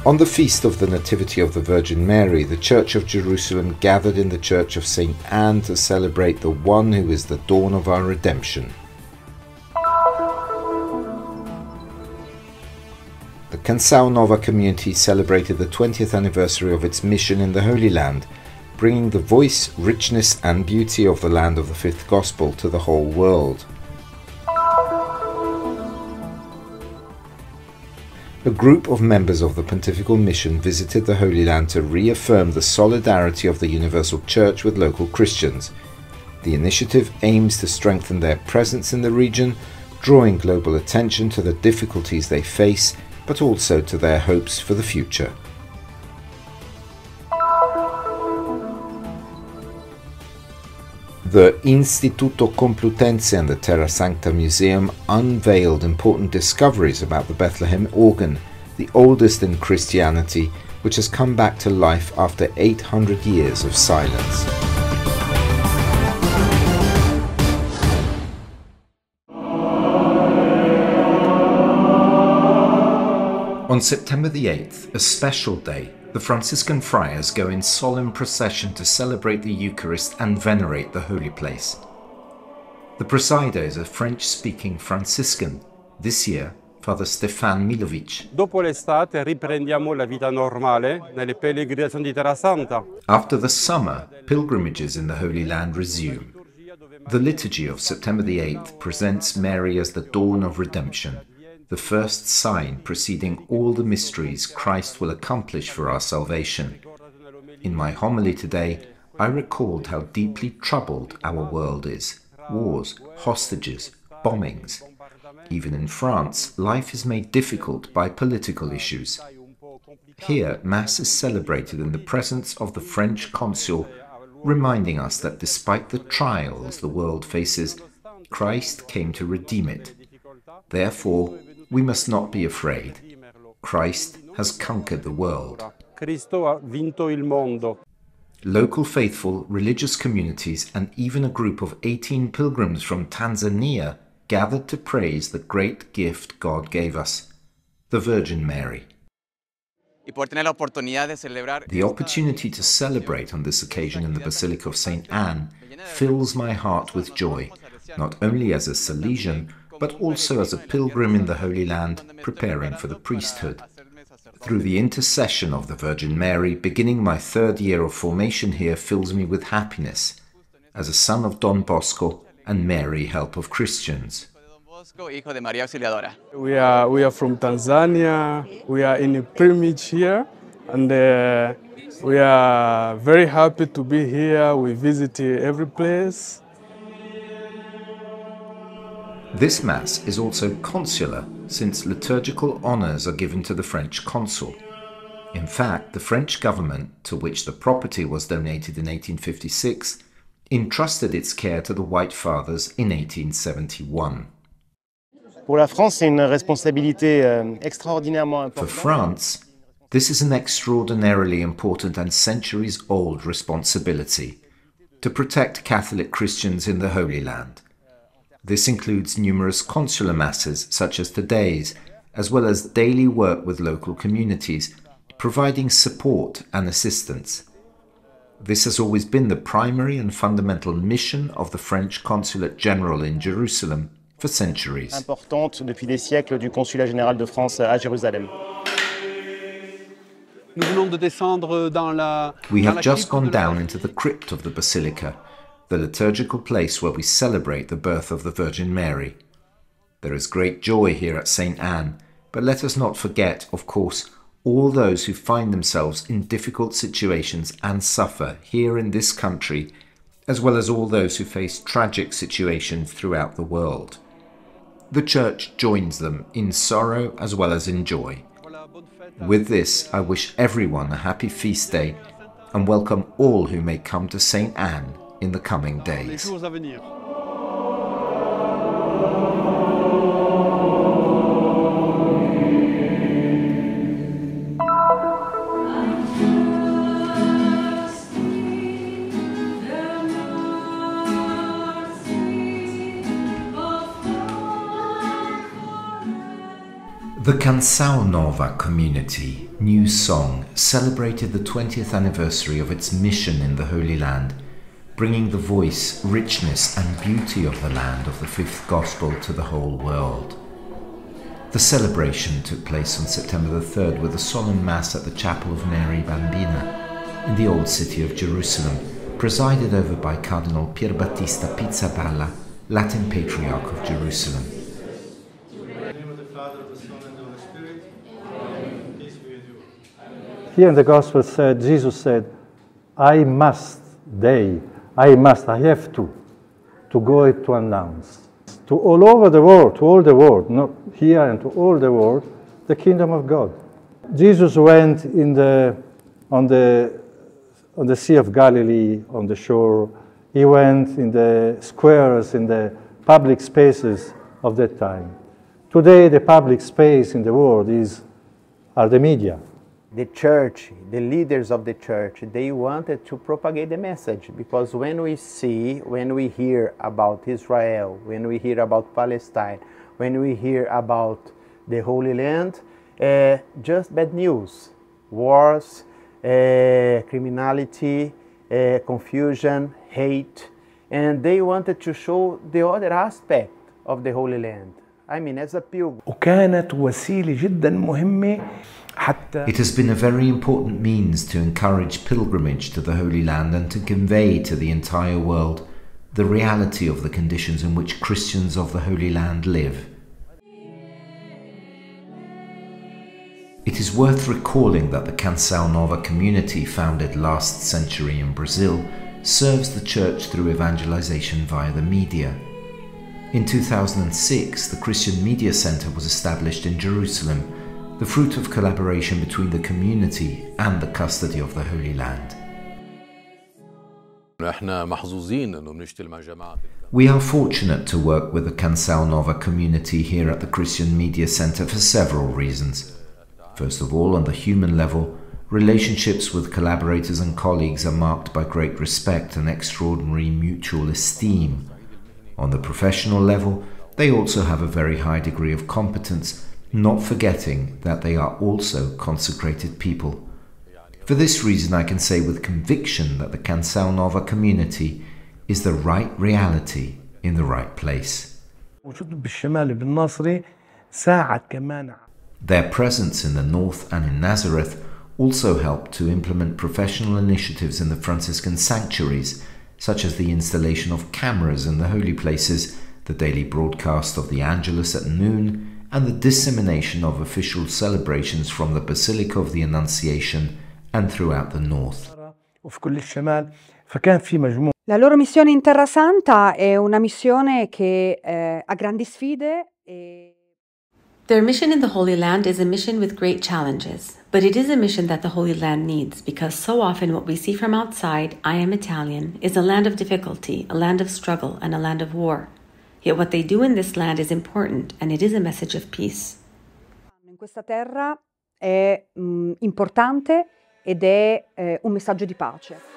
On the feast of the Nativity of the Virgin Mary, the Church of Jerusalem gathered in the Church of St. Anne to celebrate the one who is the dawn of our redemption. The Canção Nova Community celebrated the 20th anniversary of its mission in the Holy Land, bringing the voice, richness and beauty of the land of the Fifth Gospel to the whole world. A group of members of the Pontifical Mission visited the Holy Land to reaffirm the solidarity of the Universal Church with local Christians. The initiative aims to strengthen their presence in the region, drawing global attention to the difficulties they face, but also to their hopes for the future. The Istituto Complutense and the Terra Museum unveiled important discoveries about the Bethlehem organ, the oldest in Christianity, which has come back to life after 800 years of silence. On September the 8th, a special day, the Franciscan friars go in solemn procession to celebrate the Eucharist and venerate the holy place. The presider is a French-speaking Franciscan, this year Father Stefan Milovic. Dopo l'estate riprendiamo la vita normale nelle pellegrinazioni di Terra Santa. After the summer, pilgrimages in the Holy Land resume. The liturgy of September the 8th presents Mary as the dawn of redemption, the first sign preceding all the mysteries Christ will accomplish for our salvation. In my homily today, I recalled how deeply troubled our world is. Wars, hostages, bombings. Even in France, life is made difficult by political issues. Here, Mass is celebrated in the presence of the French consul, reminding us that despite the trials the world faces, Christ came to redeem it. Therefore, we must not be afraid. Christ has conquered the world. Cristo ha vinto il mondo. Local faithful, religious communities and even a group of 18 pilgrims from Tanzania gathered to praise the great gift God gave us, the Virgin Mary. The opportunity to celebrate on this occasion in the Basilica of St. Anne fills my heart with joy, not only as a Salesian, but also as a pilgrim in the Holy Land preparing for the priesthood. Through the intercession of the Virgin Mary, beginning my 3rd year of formation here fills me with happiness, as a son of Don Bosco and Mary, help of Christians. We are from Tanzania. We are in a pilgrimage here, and we are very happy to be here. We visit every place. This Mass is also consular, since liturgical honours are given to the French consul. In fact, the French government, to which the property was donated in 1856, entrusted its care to the White Fathers in 1871. For France, this is an extraordinarily important and centuries-old responsibility to protect Catholic Christians in the Holy Land. This includes numerous consular masses, such as today's, as well as daily work with local communities, providing support and assistance. This has always been the primary and fundamental mission of the French Consulate General in Jerusalem for centuries. Importante depuis des siècles du Consulat général de France à Jérusalem. We have just gone down into the crypt of the Basilica, the liturgical place where we celebrate the birth of the Virgin Mary. There is great joy here at St. Anne, but let us not forget, of course, all those who find themselves in difficult situations and suffer here in this country, as well as all those who face tragic situations throughout the world. The Church joins them in sorrow as well as in joy. With this, I wish everyone a happy feast day and welcome all who may come to St. Anne in the coming days. The Canção Nova Community New Song celebrated the 20th anniversary of its mission in the Holy Land, bringing the voice, richness and beauty of the land of the fifth gospel to the whole world. The celebration took place on September the 3rd with a solemn mass at the Chapel of Mary Bambina in the old city of Jerusalem, presided over by Cardinal Pierbattista Pizzaballa, Latin Patriarch of Jerusalem. Here in the Gospel said, Jesus said, I have to go to announce to all over the world, to all the world, not here and to all the world, the kingdom of God. Jesus went on the Sea of Galilee, on the shore. He went in the squares, in the public spaces of that time. Today, the public space in the world are the media. The church, the leaders of the church, they wanted to propagate the message, because when we hear about Israel, when we hear about Palestine, when we hear about the Holy Land, just bad news, wars, criminality, confusion, hate, and they wanted to show the other aspect of the Holy Land. I mean, as a pilgrim. وكانت وسيلة جدا مهمة. It has been a very important means to encourage pilgrimage to the Holy Land and to convey to the entire world the reality of the conditions in which Christians of the Holy Land live. It is worth recalling that the Canção Nova Community, founded last century in Brazil, serves the Church through evangelization via the media. In 2006, the Christian Media Center was established in Jerusalem, the fruit of collaboration between the community and the custody of the Holy Land. We are fortunate to work with the Canção Nova Community here at the Christian Media Center for several reasons. First of all, on the human level, relationships with collaborators and colleagues are marked by great respect and extraordinary mutual esteem. On the professional level, they also have a very high degree of competence, not forgetting that they are also consecrated people. For this reason, I can say with conviction that the Canção Nova Community is the right reality in the right place. Their presence in the north and in Nazareth also helped to implement professional initiatives in the Franciscan sanctuaries, such as the installation of cameras in the holy places, the daily broadcast of the Angelus at noon, and the dissemination of official celebrations from the Basilica of the Annunciation and throughout the north. La loro missione in Terra Santa è una missione che ha grandi sfide. Their mission in the Holy Land is a mission with great challenges, but it is a mission that the Holy Land needs, because so often what we see from outside, I am Italian, is a land of difficulty, a land of struggle, and a land of war. Yet what they do in this land is important, and it is a message of peace. In questa terra è importante ed è un messaggio di pace.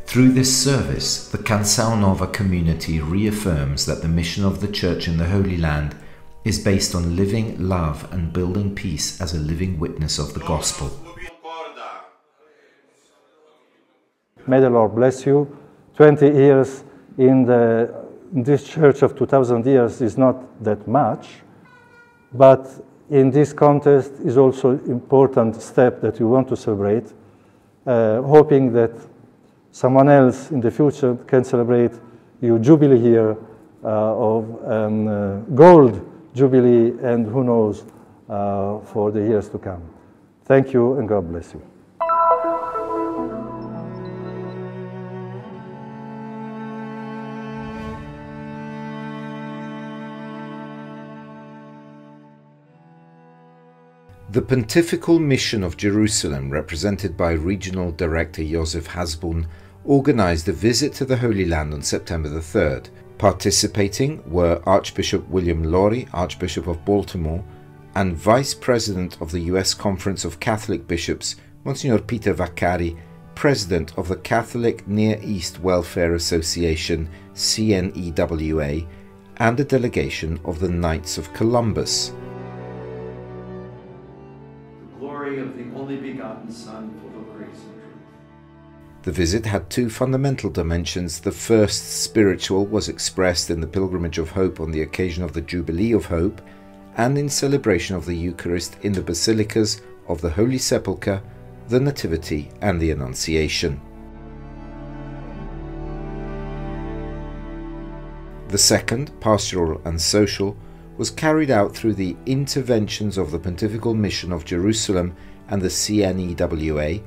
Through this service, the Canção Nova Community reaffirms that the mission of the Church in the Holy Land is based on living love and building peace as a living witness of the Gospel. May the Lord bless you. 20 years in this church of 2,000 years is not that much, but in this contest is also an important step that we want to celebrate, hoping that someone else in the future can celebrate your jubilee here of gold jubilee, and who knows for the years to come. Thank you and God bless you. The Pontifical Mission of Jerusalem, represented by Regional Director Joseph Hasbun, organized a visit to the Holy Land on September the 3rd. Participating were Archbishop William Lori, Archbishop of Baltimore, and Vice President of the U.S. Conference of Catholic Bishops, Monsignor Peter Vaccari, President of the Catholic Near East Welfare Association, CNEWA, and a delegation of the Knights of Columbus. glory of the only begotten Son, full of grace and truth. The visit had two fundamental dimensions. The first, spiritual, was expressed in the Pilgrimage of Hope on the occasion of the Jubilee of Hope, and in celebration of the Eucharist in the basilicas of the Holy Sepulchre, the Nativity and the Annunciation. The second, pastoral and social, was carried out through the interventions of the Pontifical Mission of Jerusalem and the CNEWA,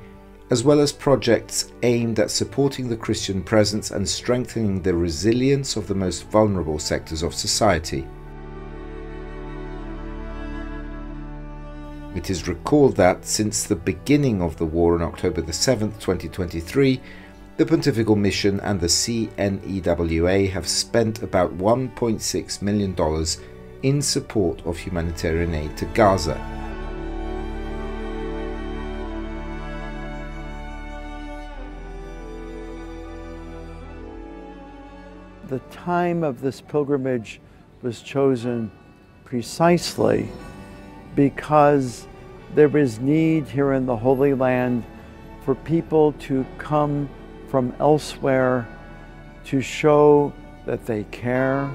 as well as projects aimed at supporting the Christian presence and strengthening the resilience of the most vulnerable sectors of society. It is recalled that since the beginning of the war on October the 7th, 2023, the Pontifical Mission and the CNEWA have spent about $1.6 million in support of humanitarian aid to Gaza. The time of this pilgrimage was chosen precisely because there is need here in the Holy Land for people to come from elsewhere to show that they care,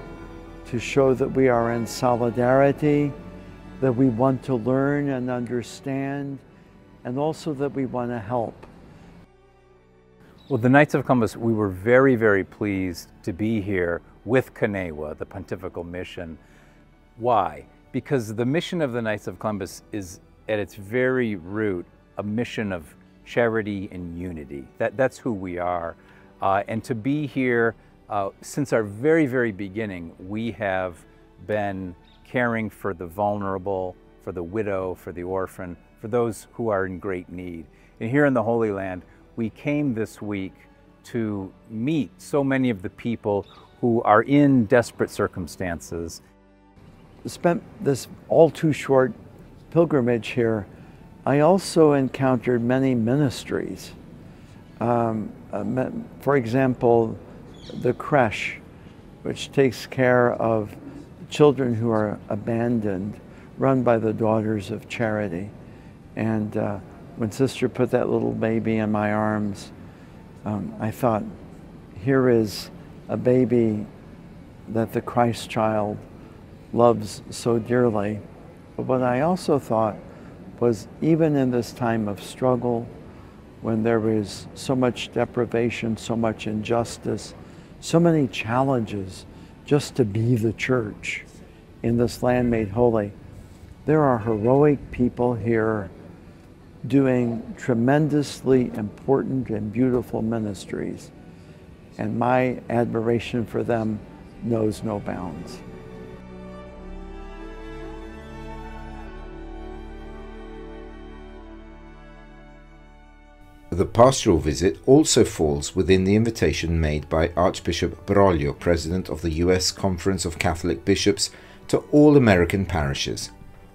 to show that we are in solidarity, that we want to learn and understand, and also that we want to help. Well, the Knights of Columbus, we were very, very pleased to be here with CNEWA, the Pontifical Mission. Why? Because the mission of the Knights of Columbus is, at its very root, a mission of charity and unity. That's who we are. And to be here, since our very, very beginning, we have been caring for the vulnerable, for the widow, for the orphan, for those who are in great need. And here in the Holy Land, we came this week to meet so many of the people who are in desperate circumstances. Spent this all too short pilgrimage here, I also encountered many ministries. For example, the creche, which takes care of children who are abandoned, run by the Daughters of Charity. And when Sister put that little baby in my arms, I thought, here is a baby that the Christ child loves so dearly. But what I also thought was, even in this time of struggle, when there is so much deprivation, so much injustice, so many challenges just to be the church in this land made holy, there are heroic people here doing tremendously important and beautiful ministries. And my admiration for them knows no bounds. The pastoral visit also falls within the invitation made by Archbishop Broglio, President of the U.S. Conference of Catholic Bishops, to all American parishes.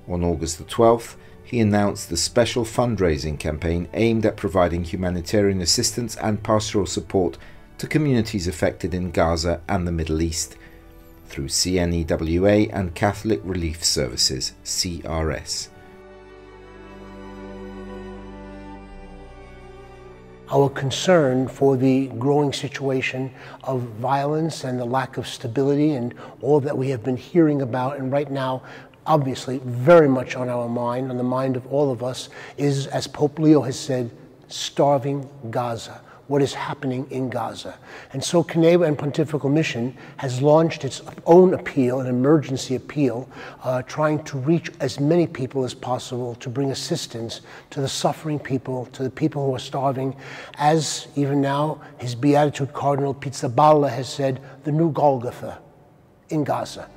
On August the 12th, he announced the special fundraising campaign aimed at providing humanitarian assistance and pastoral support to communities affected in Gaza and the Middle East through CNEWA and Catholic Relief Services, CRS. Our concern for the growing situation of violence and the lack of stability and all that we have been hearing about, and right now, obviously, very much on our mind, on the mind of all of us, is, as Pope Leo has said, starving Gaza. What is happening in Gaza. And so CNEWA and Pontifical Mission has launched its own appeal, an emergency appeal, trying to reach as many people as possible to bring assistance to the suffering people, to the people who are starving. As even now, His Beatitude Cardinal Pizzaballa has said, the new Golgotha in Gaza.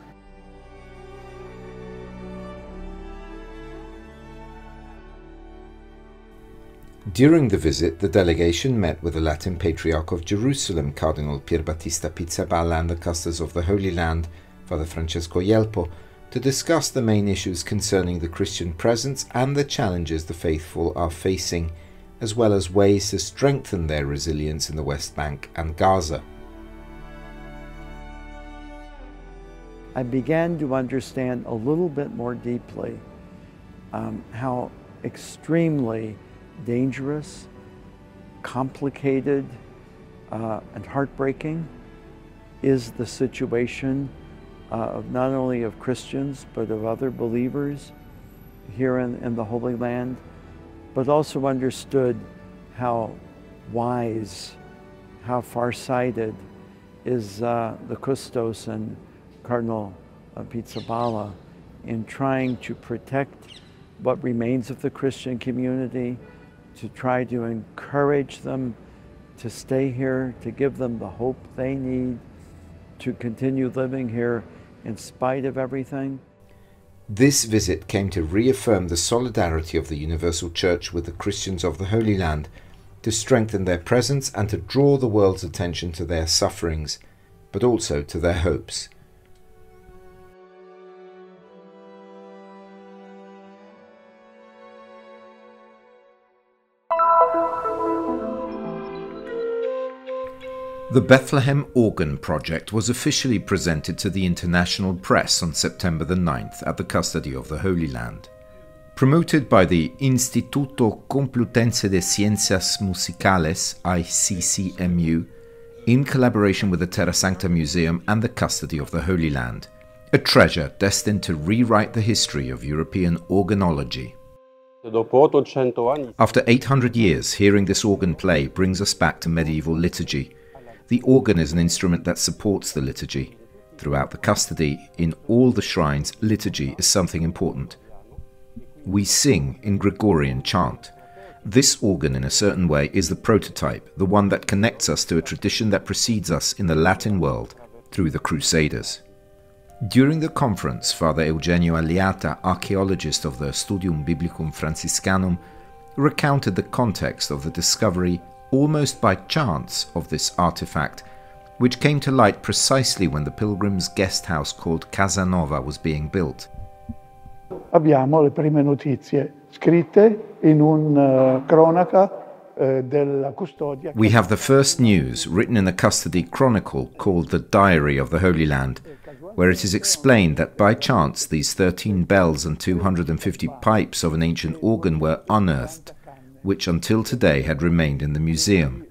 During the visit, the delegation met with the Latin Patriarch of Jerusalem, Cardinal Pierbattista Pizzaballa, and the Custars of the Holy Land, Father Francesco Jelpo, to discuss the main issues concerning the Christian presence and the challenges the faithful are facing, as well as ways to strengthen their resilience in the West Bank and Gaza. I began to understand a little bit more deeply how extremely dangerous, complicated, and heartbreaking is the situation of not only of Christians but of other believers here in the Holy Land, but also understood how wise, how far-sighted is the Custos and Cardinal Pizzaballa in trying to protect what remains of the Christian community, to try to encourage them to stay here, to give them the hope they need to continue living here in spite of everything. This visit came to reaffirm the solidarity of the Universal Church with the Christians of the Holy Land, to strengthen their presence and to draw the world's attention to their sufferings, but also to their hopes. The Bethlehem Organ Project was officially presented to the international press on September the 9th at the custody of the Holy Land. Promoted by the Instituto Complutense de Ciencias Musicales, ICCMU, in collaboration with the Terra Sancta Museum and the custody of the Holy Land, a treasure destined to rewrite the history of European organology. After 800 years, hearing this organ play brings us back to medieval liturgy. The organ is an instrument that supports the liturgy. Throughout the custody, in all the shrines, liturgy is something important. We sing in Gregorian chant. This organ, in a certain way, is the prototype, the one that connects us to a tradition that precedes us in the Latin world through the Crusaders. During the conference, Father Eugenio Aliata, archaeologist of the Studium Biblicum Franciscanum, recounted the context of the discovery almost by chance of this artifact, which came to light precisely when the pilgrims' guest house called Casa Nova was being built. Abbiamo le prime notizie scritte in una cronaca della custodia. We have the first news written in a custody chronicle called the Diary of the Holy Land, where it is explained that by chance these 13 bells and 250 pipes of an ancient organ were unearthed, which until today had remained in the museum.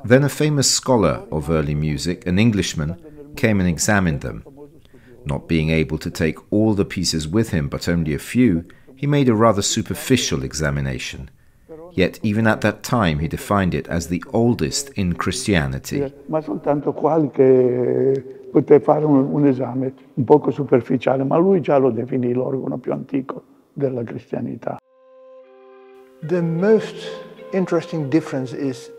Then a famous scholar of early music, an Englishman, came and examined them. Not being able to take all the pieces with him, but only a few, he made a rather superficial examination. Yet even at that time he defined it as the oldest in Christianity. Ma soltanto qualche poté fare un esame un poco superficiale, ma lui già lo definì l'organo più antico della cristianità. The most interesting difference is,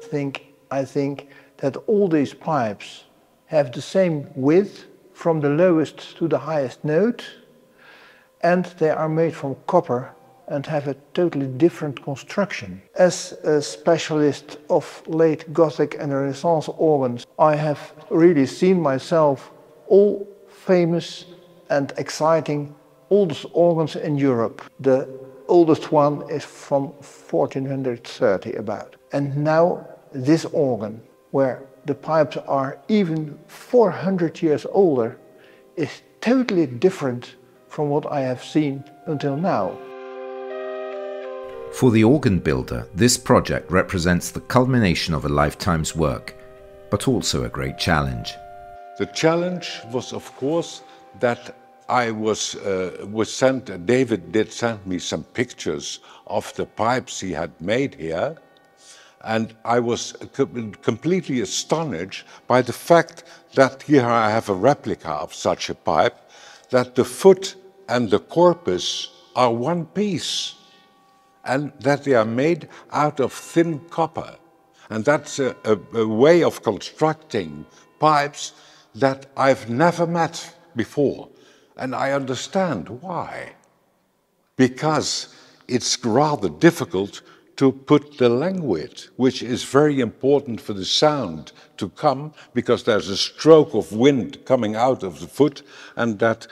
I think, that all these pipes have the same width from the lowest to the highest note, and they are made from copper and have a totally different construction. As a specialist of late Gothic and Renaissance organs, I have really seen myself all famous and exciting oldest organs in Europe. The oldest one is from 1430 about. And now this organ, where the pipes are even 400 years older, is totally different from what I have seen until now. For the organ builder, this project represents the culmination of a lifetime's work, but also a great challenge. The challenge was, of course, that David did send me some pictures of the pipes he had made here, and I was completely astonished by the fact that here I have a replica of such a pipe, that the foot and the corpus are one piece, and that they are made out of thin copper. And that's a way of constructing pipes that I've never met before. And I understand why. Because it's rather difficult to put the languid, which is very important for the sound to come, because there's a stroke of wind coming out of the foot, and that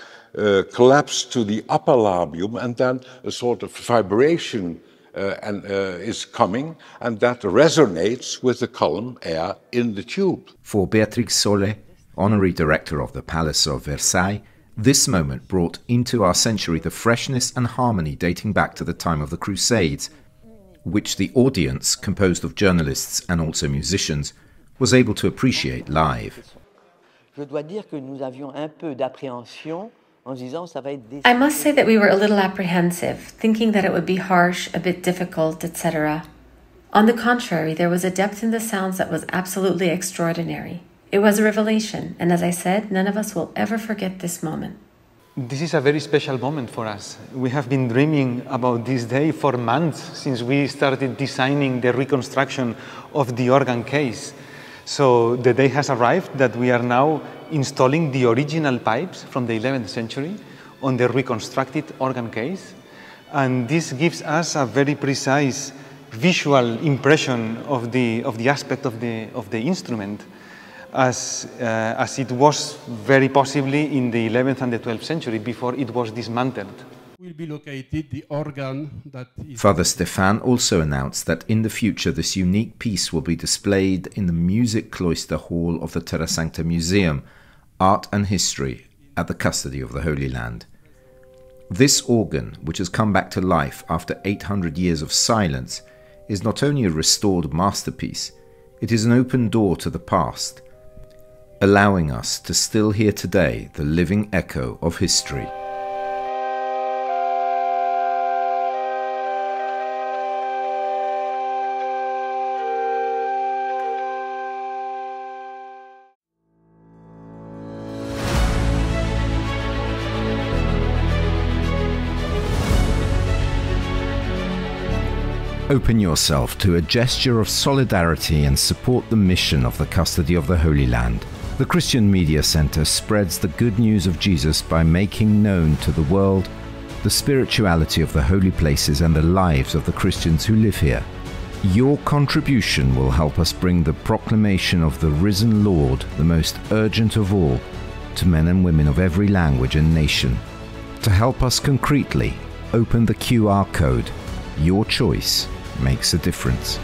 collapses to the upper labium, and then a sort of vibration is coming, and that resonates with the column air in the tube. For Beatrix Soler, honorary director of the Palace of Versailles, This moment brought into our century the freshness and harmony dating back to the time of the Crusades, which the audience, composed of journalists and also musicians, was able to appreciate live. I must say that we were a little apprehensive, thinking that it would be harsh, a bit difficult, etc. On the contrary, there was a depth in the sounds that was absolutely extraordinary. It was a revelation, and as I said, none of us will ever forget this moment. This is a very special moment for us. We have been dreaming about this day for months since we started designing the reconstruction of the organ case. So the day has arrived that we are now installing the original pipes from the 11th century on the reconstructed organ case. And this gives us a very precise visual impression of the aspect of the instrument, as it was very possibly in the 11th and the 12th century before it was dismantled. Will be located the organ that is... Father Stefan also announced that in the future this unique piece will be displayed in the Music Cloister Hall of the Terra Sancta Museum, Art and History, at the custody of the Holy Land. This organ, which has come back to life after 800 years of silence, is not only a restored masterpiece, it is an open door to the past, allowing us to still hear today the living echo of history. Open yourself to a gesture of solidarity and support the mission of the Custody of the Holy Land. The Christian Media Center spreads the good news of Jesus by making known to the world the spirituality of the holy places and the lives of the Christians who live here. Your contribution will help us bring the proclamation of the risen Lord, the most urgent of all, to men and women of every language and nation. To help us concretely, open the QR code. Your choice makes a difference.